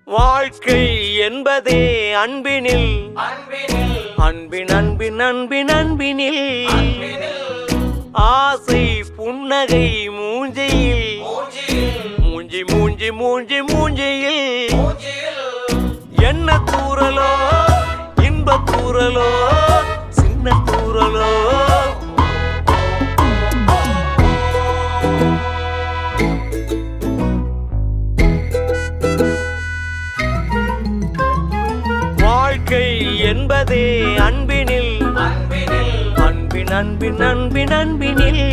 வாழ்க்கை என்பதே அன்பினில் அன்பின் அன்பின் அன்பின் அன்பினில் ஆசை புன்னகை மூஞ்சியில் மூஞ்சி மூஞ்சி மூஞ்சி மூஞ்சியில் என்ன தூரலோ இன்ப தூரலோ சின்ன தூரலோ வாழ்க்கை என்பதே அன்பினில் அன்பின் அன்பின் அன்பின் அன்பினில்